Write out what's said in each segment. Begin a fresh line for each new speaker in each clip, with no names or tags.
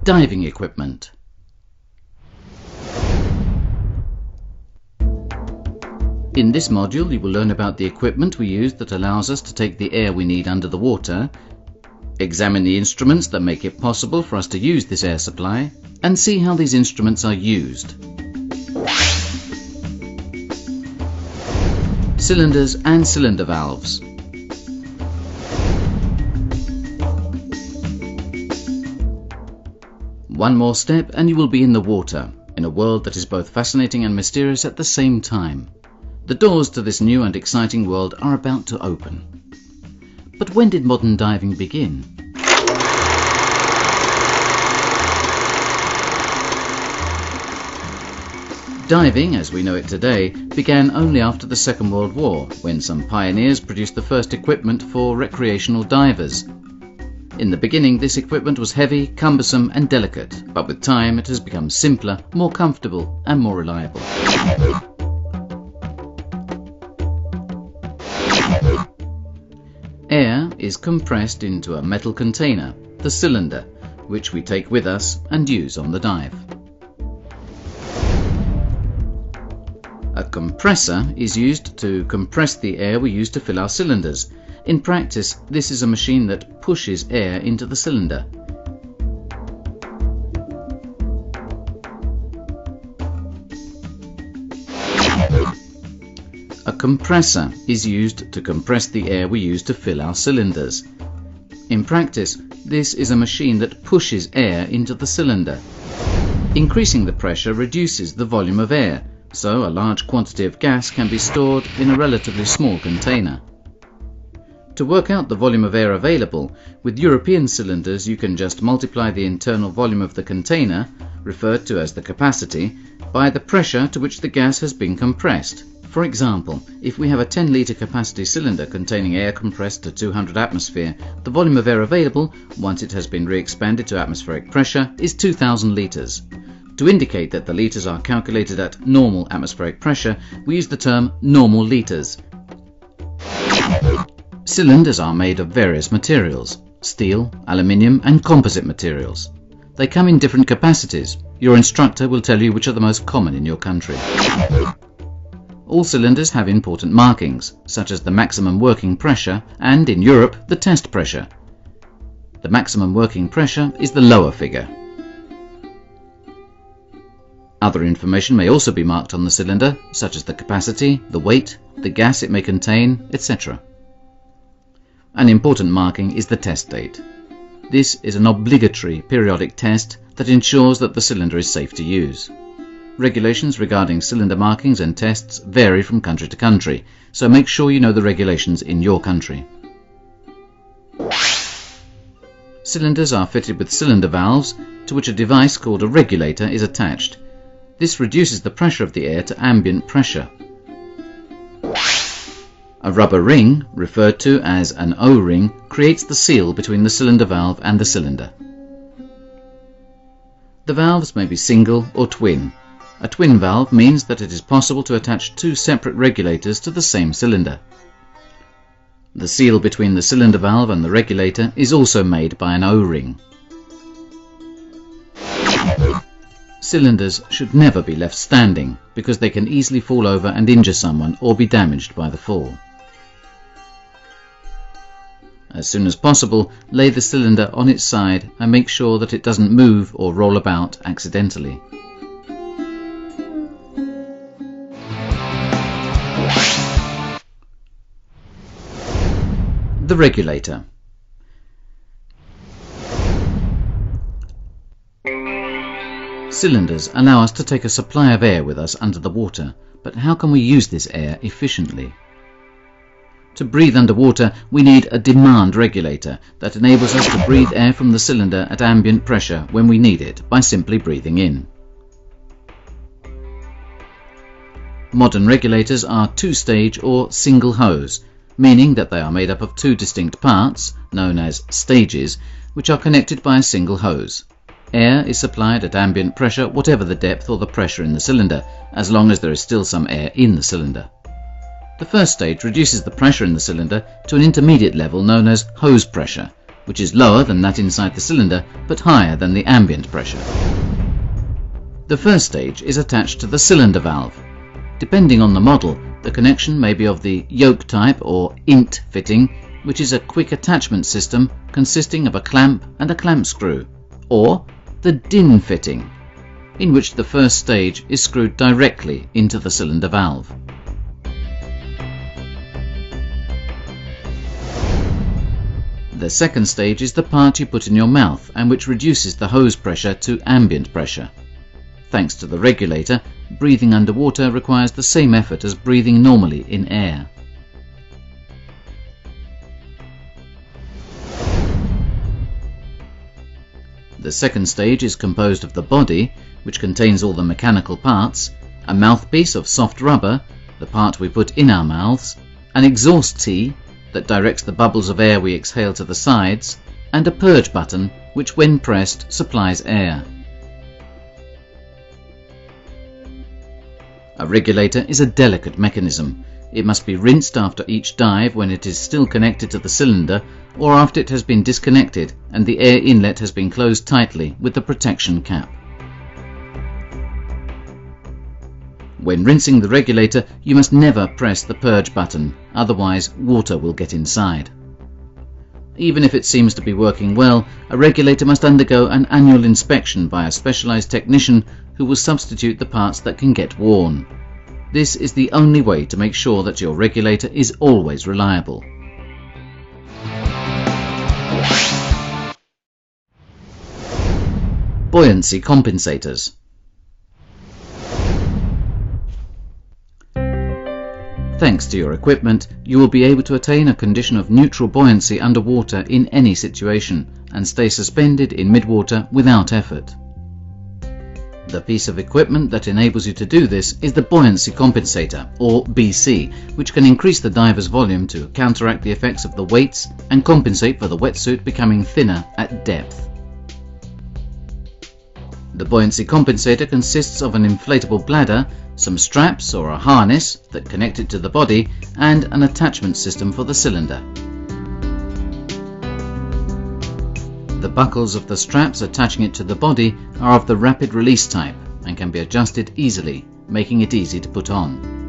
Diving equipment. In this module you will learn about the equipment we use that allows us to take the air we need under the water, examine the instruments that make it possible for us to use this air supply, and see how these instruments are used. Cylinders and cylinder valves. One more step and you will be in the water, in a world that is both fascinating and mysterious at the same time. The doors to this new and exciting world are about to open. But when did modern diving begin? Diving, as we know it today, began only after the Second World War, when some pioneers produced the first equipment for recreational divers. In the beginning, this equipment was heavy, cumbersome and delicate, but with time it has become simpler, more comfortable and more reliable. Air is compressed into a metal container, the cylinder, which we take with us and use on the dive. A compressor is used to compress the air we use to fill our cylinders. In practice, this is a machine that pushes air into the cylinder. A compressor is used to compress the air we use to fill our cylinders. In practice, this is a machine that pushes air into the cylinder. Increasing the pressure reduces the volume of air, so a large quantity of gas can be stored in a relatively small container. To work out the volume of air available, with European cylinders you can just multiply the internal volume of the container, referred to as the capacity, by the pressure to which the gas has been compressed. For example, if we have a 10-litre capacity cylinder containing air compressed to 200 atmosphere, the volume of air available, once it has been re-expanded to atmospheric pressure, is 2,000 litres. To indicate that the litres are calculated at normal atmospheric pressure, we use the term normal litres. Cylinders are made of various materials: steel, aluminium and composite materials. They come in different capacities. Your instructor will tell you which are the most common in your country. All cylinders have important markings, such as the maximum working pressure and, in Europe, the test pressure. The maximum working pressure is the lower figure. Other information may also be marked on the cylinder, such as the capacity, the weight, the gas it may contain, etc. An important marking is the test date. This is an obligatory periodic test that ensures that the cylinder is safe to use. Regulations regarding cylinder markings and tests vary from country to country, so make sure you know the regulations in your country. Cylinders are fitted with cylinder valves, to which a device called a regulator is attached. This reduces the pressure of the air to ambient pressure. A rubber ring, referred to as an O-ring, creates the seal between the cylinder valve and the cylinder. The valves may be single or twin. A twin valve means that it is possible to attach two separate regulators to the same cylinder. The seal between the cylinder valve and the regulator is also made by an O-ring. Cylinders should never be left standing because they can easily fall over and injure someone or be damaged by the fall. As soon as possible, lay the cylinder on its side and make sure that it doesn't move or roll about accidentally. The regulator. Cylinders allow us to take a supply of air with us under the water, but how can we use this air efficiently? To breathe underwater, we need a demand regulator that enables us to breathe air from the cylinder at ambient pressure when we need it by simply breathing in. Modern regulators are two-stage or single hose, meaning that they are made up of two distinct parts, known as stages, which are connected by a single hose. Air is supplied at ambient pressure, whatever the depth or the pressure in the cylinder, as long as there is still some air in the cylinder. The first stage reduces the pressure in the cylinder to an intermediate level known as hose pressure, which is lower than that inside the cylinder but higher than the ambient pressure. The first stage is attached to the cylinder valve. Depending on the model, the connection may be of the yoke type or INT fitting, which is a quick attachment system consisting of a clamp and a clamp screw, or the DIN fitting, in which the first stage is screwed directly into the cylinder valve. The second stage is the part you put in your mouth and which reduces the hose pressure to ambient pressure. Thanks to the regulator, breathing underwater requires the same effort as breathing normally in air. The second stage is composed of the body, which contains all the mechanical parts, a mouthpiece of soft rubber, the part we put in our mouths, an exhaust T that directs the bubbles of air we exhale to the sides, and a purge button which, when pressed, supplies air. A regulator is a delicate mechanism. It must be rinsed after each dive when it is still connected to the cylinder or after it has been disconnected and the air inlet has been closed tightly with the protection cap. When rinsing the regulator, you must never press the purge button, otherwise water will get inside. Even if it seems to be working well, a regulator must undergo an annual inspection by a specialized technician who will substitute the parts that can get worn. This is the only way to make sure that your regulator is always reliable. Buoyancy compensators. Thanks to your equipment, you will be able to attain a condition of neutral buoyancy underwater in any situation and stay suspended in midwater without effort. The piece of equipment that enables you to do this is the buoyancy compensator, or BC, which can increase the diver's volume to counteract the effects of the weights and compensate for the wetsuit becoming thinner at depth. The buoyancy compensator consists of an inflatable bladder, some straps or a harness that connect it to the body, and an attachment system for the cylinder. The buckles of the straps attaching it to the body are of the rapid release type and can be adjusted easily, making it easy to put on.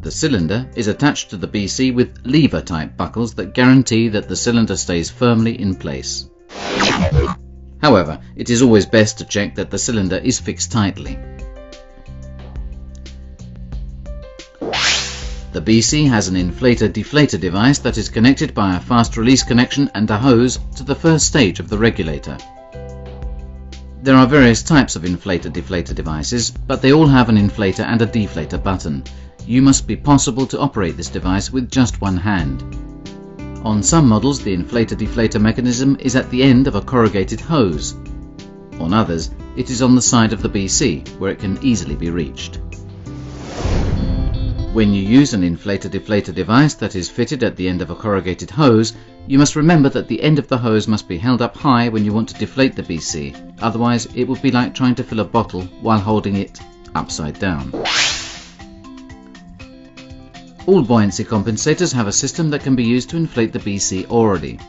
The cylinder is attached to the BC with lever type buckles that guarantee that the cylinder stays firmly in place. However, it is always best to check that the cylinder is fixed tightly. The BC has an inflator-deflator device that is connected by a fast release connection and a hose to the first stage of the regulator. There are various types of inflator-deflator devices, but they all have an inflator and a deflator button. You must be possible to operate this device with just one hand. On some models, the inflator-deflator mechanism is at the end of a corrugated hose. On others, it is on the side of the BC, where it can easily be reached. When you use an inflator-deflator device that is fitted at the end of a corrugated hose, you must remember that the end of the hose must be held up high when you want to deflate the BC, otherwise it would be like trying to fill a bottle while holding it upside down. All buoyancy compensators have a system that can be used to inflate the BC orally.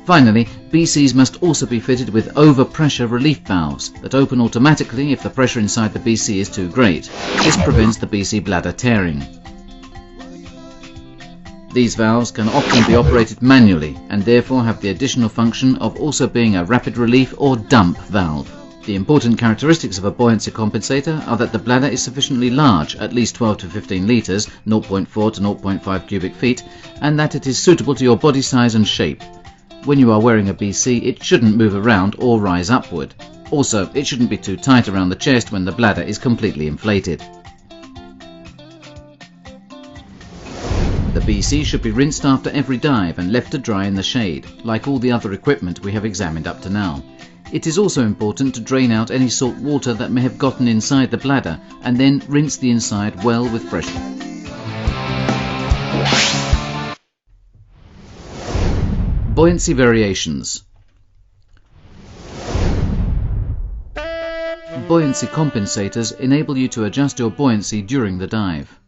Finally, BCs must also be fitted with overpressure relief valves that open automatically if the pressure inside the BC is too great. This prevents the BC bladder tearing. These valves can often be operated manually and therefore have the additional function of also being a rapid relief or dump valve. The important characteristics of a buoyancy compensator are that the bladder is sufficiently large, at least 12 to 15 litres, 0.4 to 0.5 cubic feet, and that it is suitable to your body size and shape. When you are wearing a BC, it shouldn't move around or rise upward. Also, it shouldn't be too tight around the chest when the bladder is completely inflated. The BC should be rinsed after every dive and left to dry in the shade, like all the other equipment we have examined up to now. It is also important to drain out any salt water that may have gotten inside the bladder and then rinse the inside well with fresh water. Buoyancy variations. buoyancy compensators enable you to adjust your buoyancy during the dive.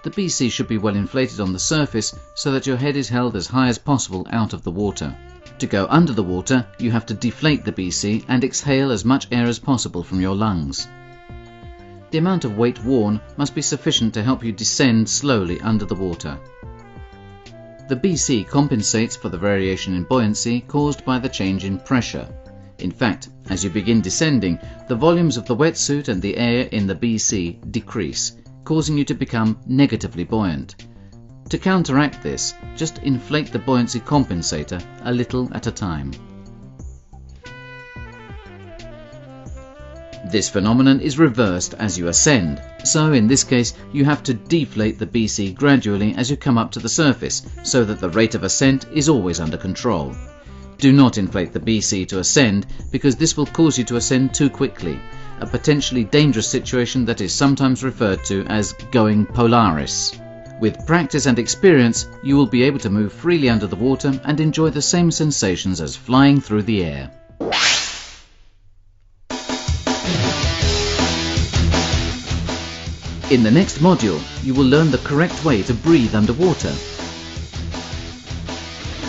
The BC should be well inflated on the surface so that your head is held as high as possible out of the water. To go under the water, you have to deflate the BC and exhale as much air as possible from your lungs. The amount of weight worn must be sufficient to help you descend slowly under the water. The BC compensates for the variation in buoyancy caused by the change in pressure. In fact, as you begin descending, the volumes of the wetsuit and the air in the BC decrease, causing you to become negatively buoyant. To counteract this, just inflate the buoyancy compensator a little at a time. This phenomenon is reversed as you ascend, so in this case you have to deflate the BC gradually as you come up to the surface, so that the rate of ascent is always under control. Do not inflate the BC to ascend, because this will cause you to ascend too quickly, a potentially dangerous situation that is sometimes referred to as going Polaris. With practice and experience, you will be able to move freely under the water and enjoy the same sensations as flying through the air. In the next module, you will learn the correct way to breathe underwater.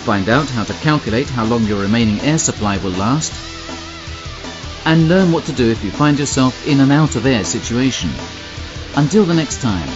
Find out how to calculate how long your remaining air supply will last, and learn what to do if you find yourself in an out-of-air situation. Until the next time.